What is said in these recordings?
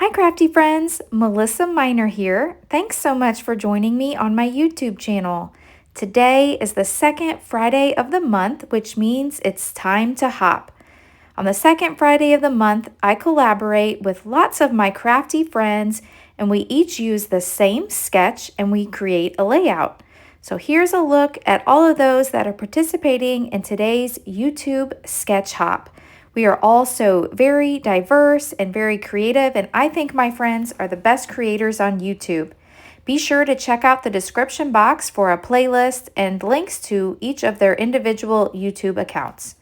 Hi, crafty friends. Melissa Minor here. Thanks so much for joining me on my YouTube channel. Today is the second Friday of the month, which means it's time to hop. On the second Friday of the month, I collaborate with lots of my crafty friends, and we each use the same sketch and we create a layout. So here's a look at all of those that are participating in today's YouTube sketch hop. We are all so very diverse and very creative, and I think my friends are the best creators on YouTube. Be sure to check out the description box for a playlist and links to each of their individual YouTube accounts.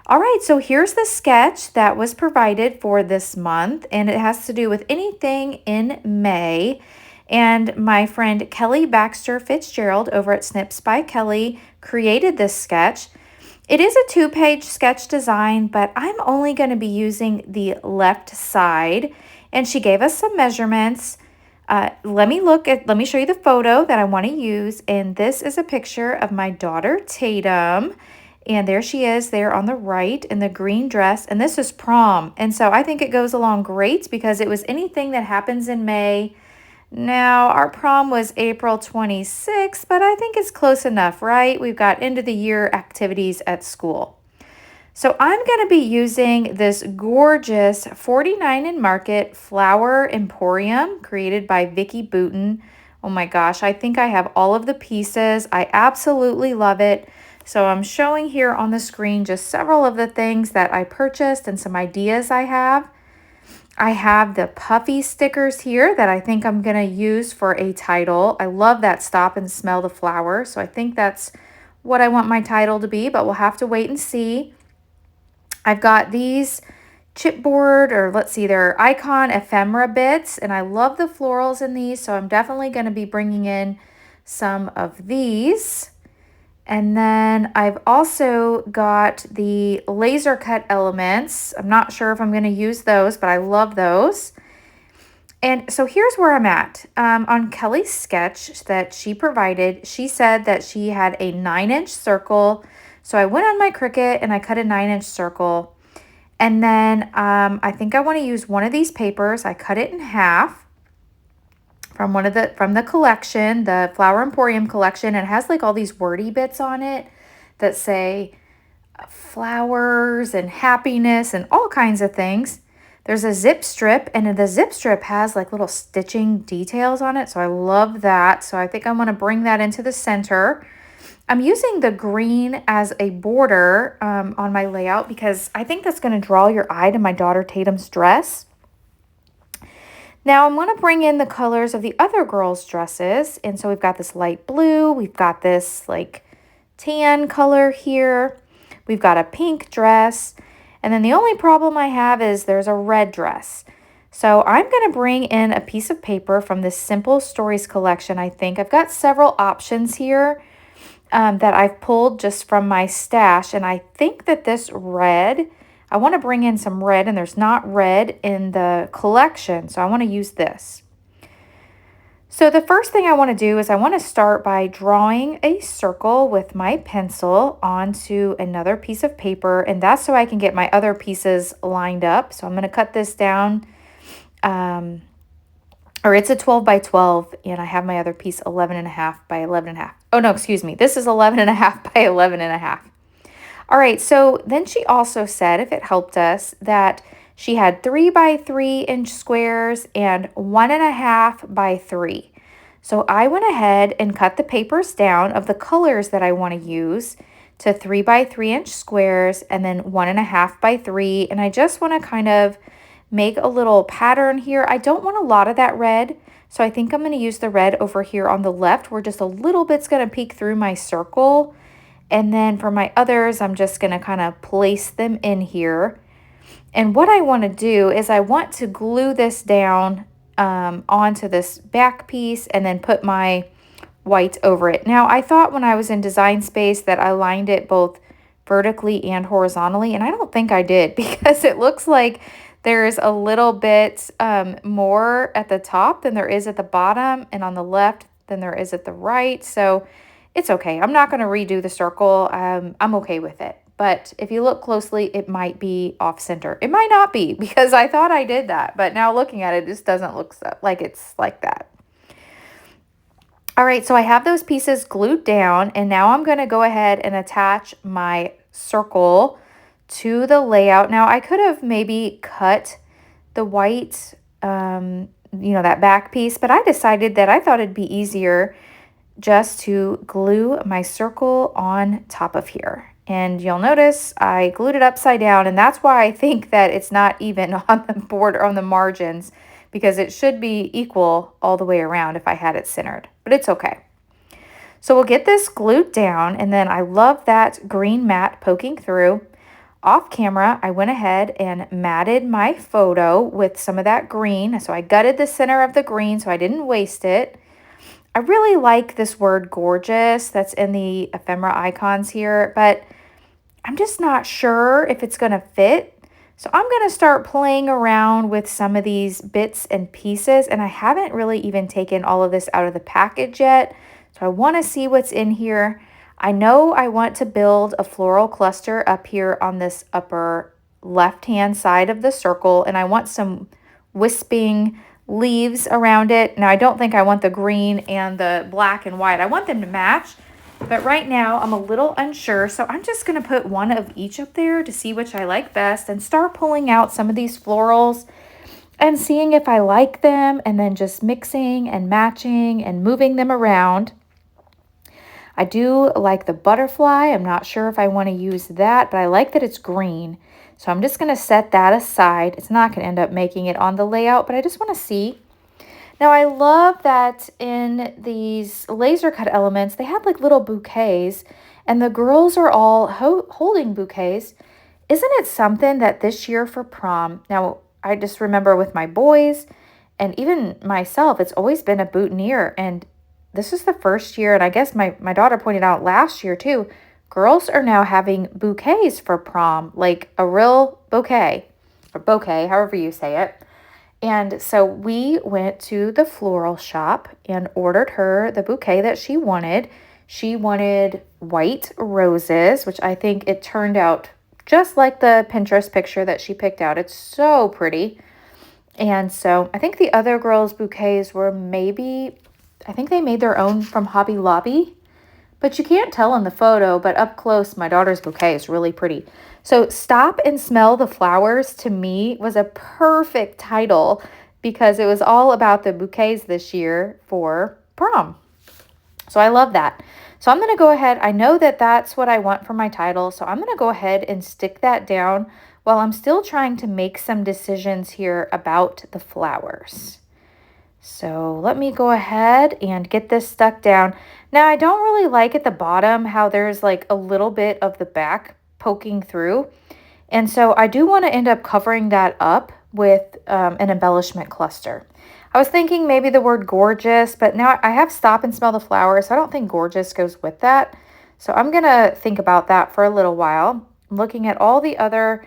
All right, so here's the sketch that was provided for this month, and it has to do with anything in May. And my friend Kelly Baxter Fitzgerald over at Snips by Kelly created this sketch. It is a 2-page sketch design, but I'm only going to be using the left side. And she gave us some measurements. Let me show you the photo that I want to use. And this is a picture of my daughter, Tatum. And there she is there on the right in the green dress. And this is prom. And so I think it goes along great because it was anything that happens in May. Now, our prom was April 26th, but I think it's close enough, right? We've got end of the year activities at school. So I'm going to be using this gorgeous 49 in Market Flower Emporium created by Vicki Booten. Oh my gosh, I think I have all of the pieces. I absolutely love it. So I'm showing here on the screen just several of the things that I purchased and some ideas I have. I have the puffy stickers here that I think I'm going to use for a title. I love that stop and smell the flower. So I think that's what I want my title to be, but we'll have to wait and see. I've got these chipboard, or let's see, they're icon ephemera bits, and I love the florals in these. So I'm definitely going to be bringing in some of these. And then I've also got the laser cut elements. I'm not sure if I'm going to use those, but I love those. And so here's where I'm at. On Kelly's sketch that she provided, she said that she had a 9-inch circle. So I went on my Cricut and I cut a 9-inch circle. And then I think I want to use one of these papers. I cut it in half. From the collection, the Flower Emporium collection. It has like all these wordy bits on it that say flowers and happiness and all kinds of things. There's a zip strip, and the zip strip has like little stitching details on it. So I love that. So I think I'm going to bring that into the center. I'm using the green as a border on my layout because I think that's going to draw your eye to my daughter Tatum's dress. Now I'm going to bring in the colors of the other girls' dresses. And so we've got this light blue. We've got this like tan color here. We've got a pink dress. And then the only problem I have is there's a red dress. So I'm going to bring in a piece of paper from this Simple Stories collection, I think. I've got several options here that I've pulled just from my stash. And I think that this red, I want to bring in some red, and there's not red in the collection, so I want to use this. So the first thing I want to do is I want to start by drawing a circle with my pencil onto another piece of paper, and that's so I can get my other pieces lined up. So I'm going to cut this down, or it's a 12 by 12, and I have my other piece 11.5 by 11.5. Oh no, excuse me. This is 11.5 by 11.5. All right, so then she also said, if it helped us, that she had 3 by 3 inch squares and 1.5 by 3. So I went ahead and cut the papers down of the colors that I want to use to 3 by 3 inch squares and then 1.5 by 3. And I just want to kind of make a little pattern here. I don't want a lot of that red, so I think I'm going to use the red over here on the left where just a little bit's going to peek through my circle. And then for my others, I'm just going to kind of place them in here. And what I want to do is I want to glue this down onto this back piece and then put my white over it. Now, I thought when I was in Design Space that I lined it both vertically and horizontally, and I don't think I did because it looks like there's a little bit more at the top than there is at the bottom, and on the left than there is at the right. So it's okay. I'm not going to redo the circle. I'm okay with it. but if you look closely, it might be off center. It might not be because I thought I did that, but now looking at it, it just doesn't look like it's like that. All right, so I have those pieces glued down, and now I'm going to go ahead and attach my circle to the layout. Now, I could have maybe cut the white, that back piece, but I decided that I thought it'd be easier just to glue my circle on top of here. And you'll notice I glued it upside down, and that's why I think that it's not even on the border, on the margins, because it should be equal all the way around if I had it centered, but it's okay. So we'll get this glued down, and then I love that green mat poking through. Off camera, I went ahead and matted my photo with some of that green. So I gutted the center of the green so I didn't waste it. I really like this word gorgeous that's in the ephemera icons here, but I'm just not sure if it's going to fit. So I'm going to start playing around with some of these bits and pieces, and I haven't really even taken all of this out of the package yet. So I want to see what's in here. I know I want to build a floral cluster up here on this upper left-hand side of the circle, and I want some wisping leaves around it. Now, I don't think I want the green and the black and white. I want them to match, but right now I'm a little unsure, so I'm just going to put one of each up there to see which I like best and start pulling out some of these florals and seeing if I like them, and then just mixing and matching and moving them around. I do like the butterfly. I'm not sure if I want to use that, but I like that it's green. So I'm just going to set that aside. It's not going to end up making it on the layout, but I just want to see. Now I love that in these laser cut elements, they have like little bouquets, and the girls are all holding bouquets. Isn't it something that this year for prom, now I just remember with my boys and even myself, it's always been a boutonniere, and this is the first year, and I guess my daughter pointed out last year too, girls are now having bouquets for prom, like a real bouquet, or bouquet, however you say it. And so we went to the floral shop and ordered her the bouquet that she wanted. She wanted white roses, which I think it turned out just like the Pinterest picture that she picked out. It's so pretty. And so I think the other girls' bouquets were maybe, I think they made their own from Hobby Lobby, but you can't tell in the photo, but up close, my daughter's bouquet is really pretty. So Stop and Smell the Flowers, to me, was a perfect title because it was all about the bouquets this year for prom. So I love that. So I'm going to go ahead. I know that that's what I want for my title, so I'm going to go ahead and stick that down while I'm still trying to make some decisions here about the flowers. So let me go ahead and get this stuck down. Now, I don't really like at the bottom how there's like a little bit of the back poking through. And so I do want to end up covering that up with an embellishment cluster. I was thinking maybe the word gorgeous, but now I have Stop and Smell the Flowers, so I don't think gorgeous goes with that. So I'm going to think about that for a little while. I'm looking at all the other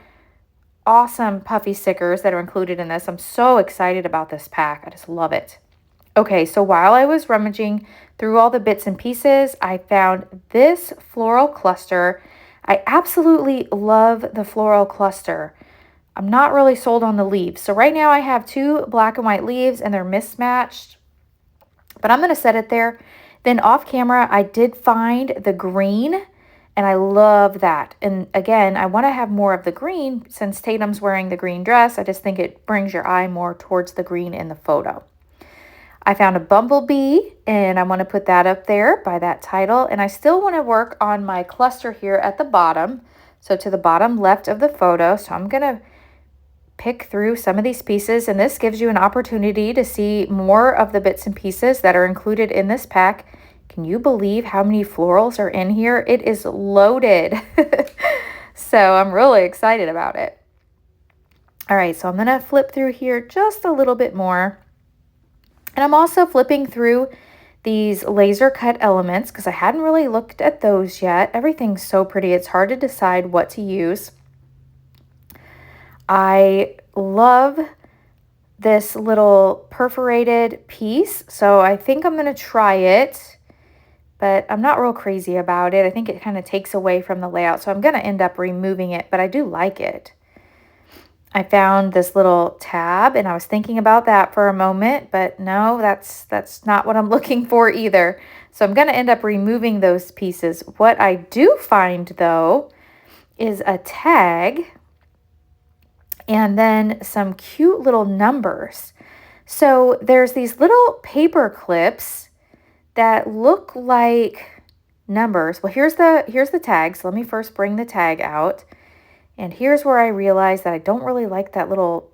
awesome puffy stickers that are included in this. I'm so excited about this pack. I just love it. Okay, so while I was rummaging through all the bits and pieces, I found this floral cluster. I absolutely love the floral cluster. I'm not really sold on the leaves. So right now I have 2 black and white leaves and they're mismatched, but I'm going to set it there. Then off camera, I did find the green, and I love that. And again, I want to have more of the green since Tatum's wearing the green dress. I just think it brings your eye more towards the green in the photo. I found a bumblebee, and I want to put that up there by that title. And I still want to work on my cluster here at the bottom. So to the bottom left of the photo. So I'm going to pick through some of these pieces, and this gives you an opportunity to see more of the bits and pieces that are included in this pack. Can you believe how many florals are in here? It is loaded. So I'm really excited about it. All right, so I'm going to flip through here just a little bit more. And I'm also flipping through these laser cut elements because I hadn't really looked at those yet. Everything's so pretty. It's hard to decide what to use. I love this little perforated piece, so I think I'm going to try it. but I'm not real crazy about it. I think it kind of takes away from the layout, so I'm going to end up removing it, but I do like it. I found this little tab, and I was thinking about that for a moment, but no, that's not what I'm looking for either. So I'm going to end up removing those pieces. What I do find, though, is a tag and then some cute little numbers. So there's these little paper clips that look like numbers. Well, here's the tag. So let me first bring the tag out. And here's where I realized that I don't really like that little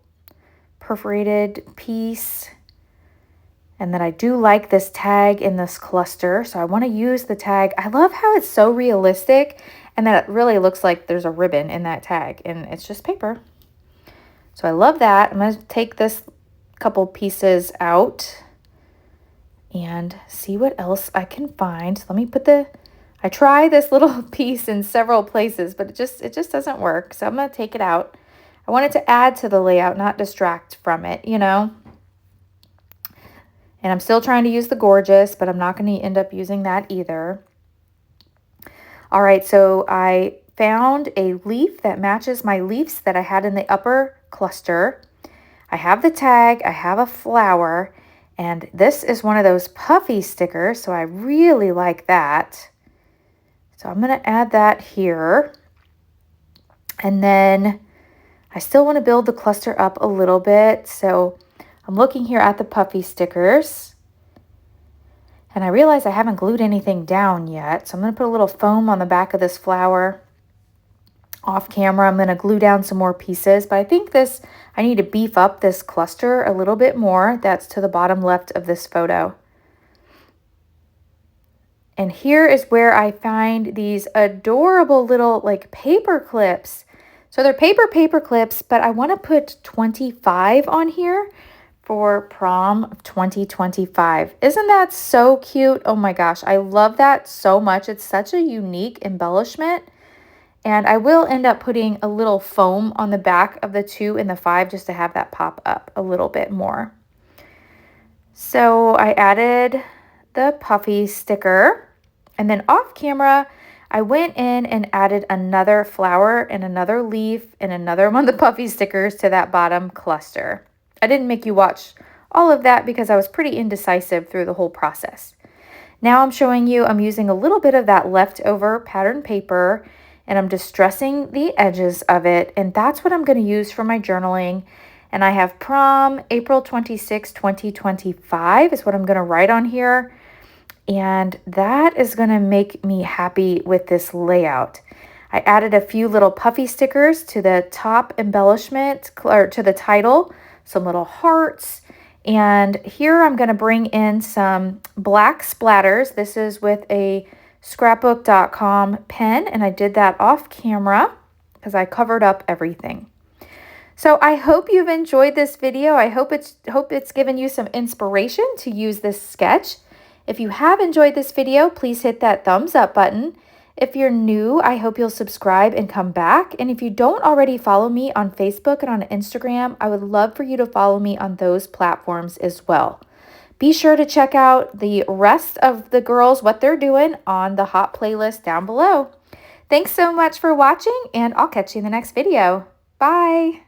perforated piece, and that I do like this tag in this cluster. So I want to use the tag. I love how it's so realistic and that it really looks like there's a ribbon in that tag and it's just paper. So I love that. I'm going to take this couple pieces out and see what else I can find. So let me put I try this little piece in several places, but it just doesn't work. So I'm going to take it out. I want it to add to the layout, not distract from it, you know. And I'm still trying to use the gorgeous, but I'm not going to end up using that either. All right, so I found a leaf that matches my leaves that I had in the upper cluster. I have the tag, I have a flower, and this is one of those puffy stickers, so I really like that. So I'm going to add that here. And then I still want to build the cluster up a little bit. So I'm looking here at the puffy stickers. And I realize I haven't glued anything down yet. So I'm going to put a little foam on the back of this flower. Off camera, I'm going to glue down some more pieces. But I think I need to beef up this cluster a little bit more. That's to the bottom left of this photo. And here is where I find these adorable little like paper clips. So they're paper clips, but I want to put 25 on here for prom of 2025. Isn't that so cute? Oh my gosh, I love that so much. It's such a unique embellishment. And I will end up putting a little foam on the back of the 2 and the 5 just to have that pop up a little bit more. So I added the puffy sticker, and then off camera I went in and added another flower and another leaf and another one of the puffy stickers to that bottom cluster. I didn't make you watch all of that because I was pretty indecisive through the whole process. Now I'm showing you I'm using a little bit of that leftover pattern paper, and I'm distressing the edges of it, and that's what I'm going to use for my journaling. And I have prom April 26, 2025 is what I'm going to write on here. And that is going to make me happy with this layout. I added a few little puffy stickers to the top embellishment, or to the title, some little hearts. And here I'm going to bring in some black splatters. This is with a scrapbook.com pen, and I did that off camera because I covered up everything. So I hope you've enjoyed this video. I hope it's given you some inspiration to use this sketch. If you have enjoyed this video, please hit that thumbs up button. If you're new, I hope you'll subscribe and come back. And if you don't already follow me on Facebook and on Instagram, I would love for you to follow me on those platforms as well. Be sure to check out the rest of the girls, what they're doing on the hot playlist down below. Thanks so much for watching, and I'll catch you in the next video. Bye.